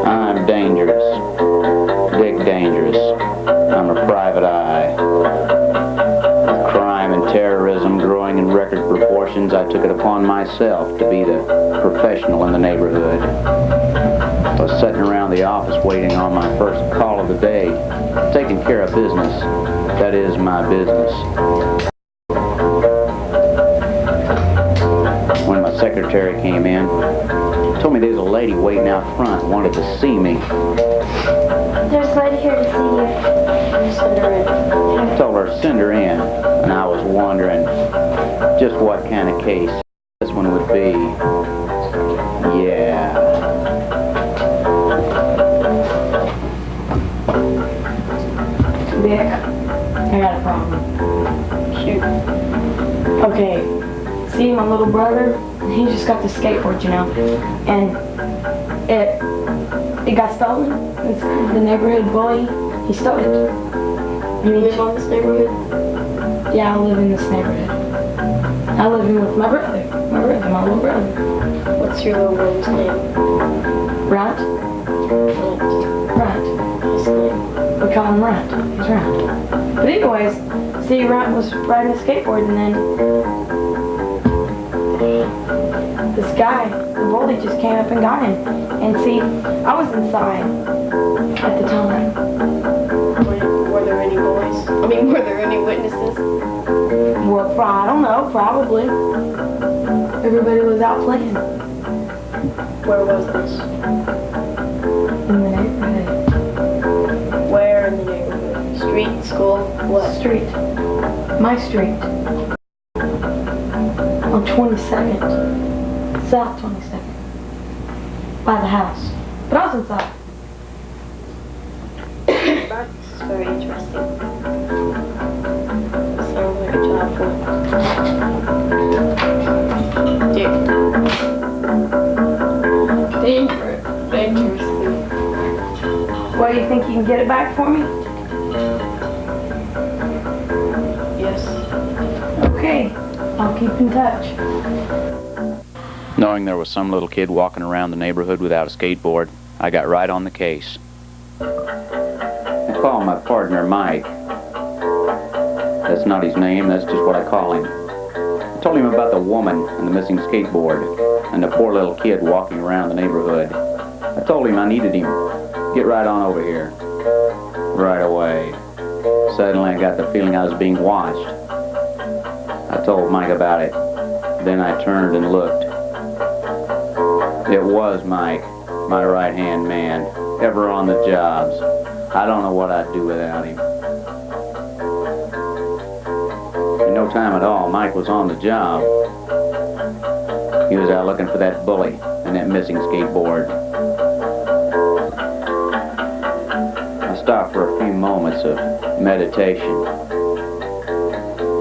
I'm dangerous. Dick Dangerous. I'm a private eye. With crime and terrorism growing in record proportions, I took it upon myself to be the professional in the neighborhood. I was sitting around the office waiting on my first call of the day, taking care of business. That is my business. When my secretary came in, told me there was a lady waiting out front, wanted to see me. There's a lady here to see you. Send her in. I told her send her in, and I was wondering just what kind of case this one would be. Yeah. Dick, I got a problem. Shoot. Okay, see my little brother? He just got the skateboard, you know, and it got stolen. It's the neighborhood bully, he stole it. You live on this neighborhood? Yeah, I live in this neighborhood. I live in with my little brother. What's your little brother's name? Rat? Rat. His name? We call him Rat. He's Rat. But anyways, see, Rat was riding a skateboard, and then this guy, the bully, just came up and got him. And see, I was inside at the time. Were there any boys? I mean, were there any witnesses? Well, I don't know, probably. Everybody was out playing Where was this? in the neighborhood. Where in the neighborhood? Street, school, what? Street. My street. On 22nd. South 22nd. By the house. But I was inside. That's very interesting. Sounds like a job for Dick. Dangerous. What, do you think you can get it back for me? Yes. Okay. I'll keep in touch. Knowing there was some little kid walking around the neighborhood without a skateboard, I got right on the case. I called my partner Mike. That's not his name, that's just what I call him. I told him about the woman and the missing skateboard and the poor little kid walking around the neighborhood. I told him I needed him. Get right on over here. Right away. Suddenly I got the feeling I was being watched. I told Mike about it. Then I turned and looked. It was Mike, my right-hand man, ever on the jobs. I don't know what I'd do without him. In no time at all, Mike was on the job. He was out looking for that bully and that missing skateboard. I stopped for a few moments of meditation.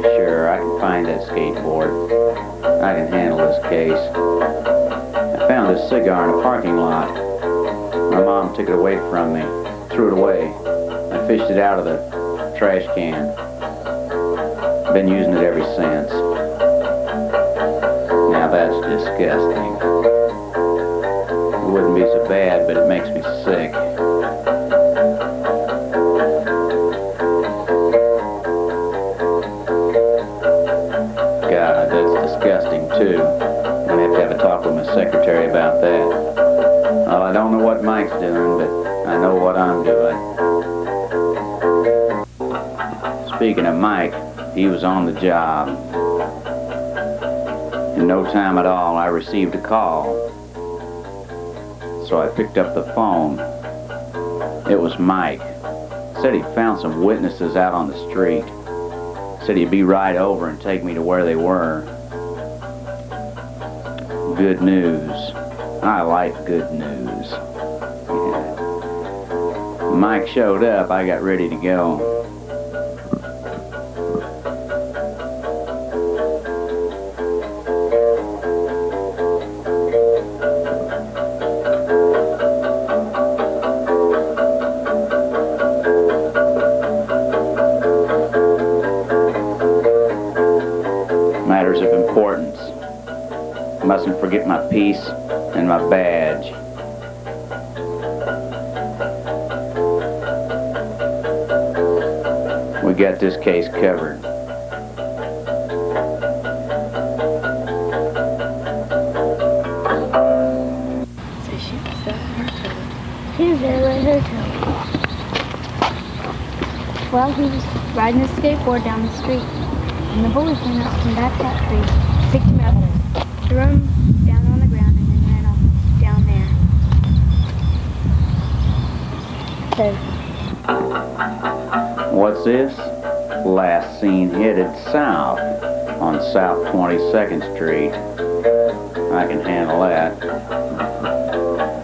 Sure, I can find that skateboard. I can handle this case. I found this cigar in a parking lot. My mom took it away from me, threw it away. I fished it out of the trash can. Been using it ever since. Now that's disgusting. It wouldn't be so bad, but it makes me sick. God, that's disgusting too. I'm gonna have to talk with my secretary about that. Well, I don't know what Mike's doing, but I know what I'm doing. Speaking of Mike, he was on the job. In no time at all, I received a call. So I picked up the phone. It was Mike. Said he found some witnesses out on the street. Said he'd be right over and take me to where they were. Good news. I like good news. Yeah. Mike showed up, I got ready to go. Matters have been importance. Mustn't forget my piece and my badge. We got this case covered. So she was there with her toe. She was there with her toe. Well, he was riding his skateboard down the street, and the bullies went up from that tree, picked him up, threw him down on the ground, and then ran off down there. So, What's this? Last seen headed south on South 22nd Street. I can handle that.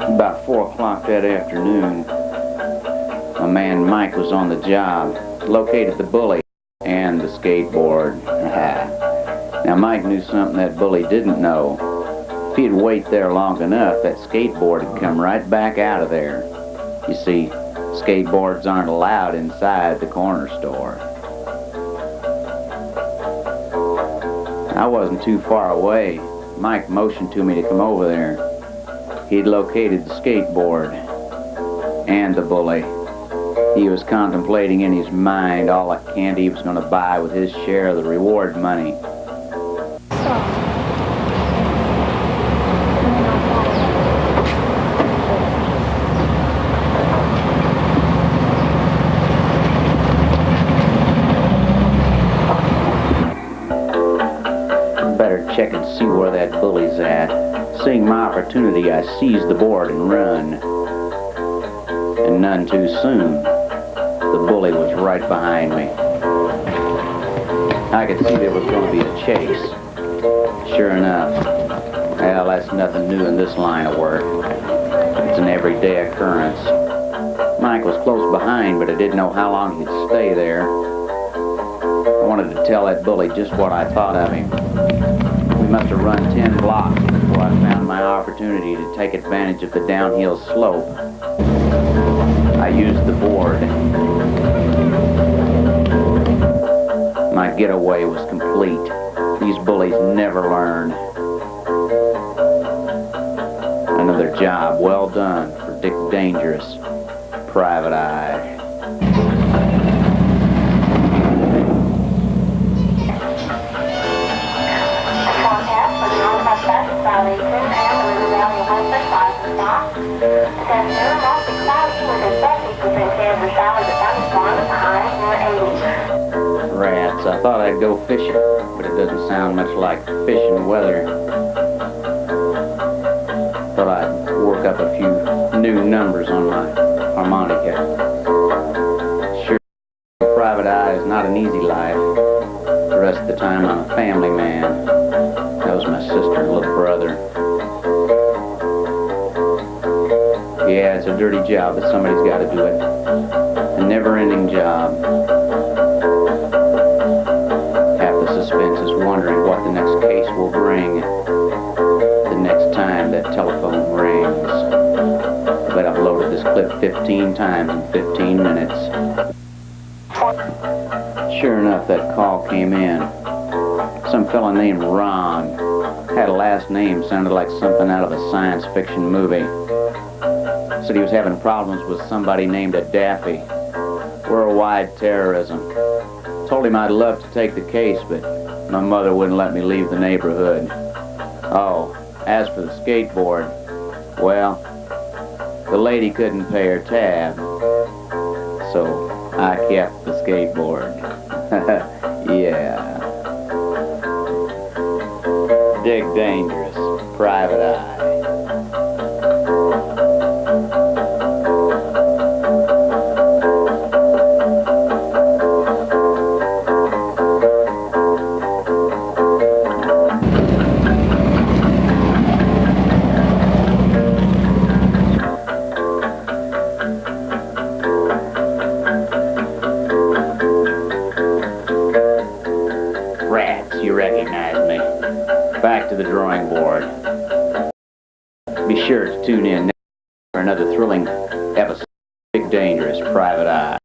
About 4 o'clock that afternoon, my man Mike was on the job, located the bully and the skateboard. Now Mike knew something that bully didn't know. If he'd wait there long enough, that skateboard would come right back out of there. You see, skateboards aren't allowed inside the corner store. I wasn't too far away. Mike motioned to me to come over there. He'd located the skateboard and the bully. He was contemplating in his mind all the candy he was going to buy with his share of the reward money. Better check and see where that bully's at. Seeing my opportunity, I seized the board and run. And none too soon. The bully was right behind me. I could see there was going to be a chase. Sure enough, well, that's nothing new in this line of work. It's an everyday occurrence. Mike was close behind, but I didn't know how long he'd stay there. I wanted to tell that bully just what I thought of him. We must have run 10 blocks before I found my opportunity to take advantage of the downhill slope. I used the board. My getaway was complete. These bullies never learn. Another job well done for Dick Dangerous, Private Eye. Rats, I thought I'd go fishing, but it doesn't sound much like fishing weather. Thought I'd work up a few new numbers on my harmonica. Sure, Private Eye is not an easy life. The rest of the time I'm a family man. That was my sister and little brother. Yeah, it's a dirty job, but somebody's got to do it. A never-ending job. Half the suspense is wondering what the next case will bring. The next time that telephone rings. I bet I've loaded this clip 15 times in 15 minutes. Sure enough, that call came in. Some fella named Ron. Had a last name, sounded like something out of a science fiction movie. Said he was having problems with somebody named a Daffy. Worldwide terrorism. Told him I'd love to take the case, but my mother wouldn't let me leave the neighborhood. Oh, as for the skateboard, well, the lady couldn't pay her tab, so I kept the skateboard. Yeah. Dick Dangerous, Private Eye. You recognize me. Back to the drawing board. Be sure to tune in next for another thrilling episode of Dick Dangerous, Private Eye.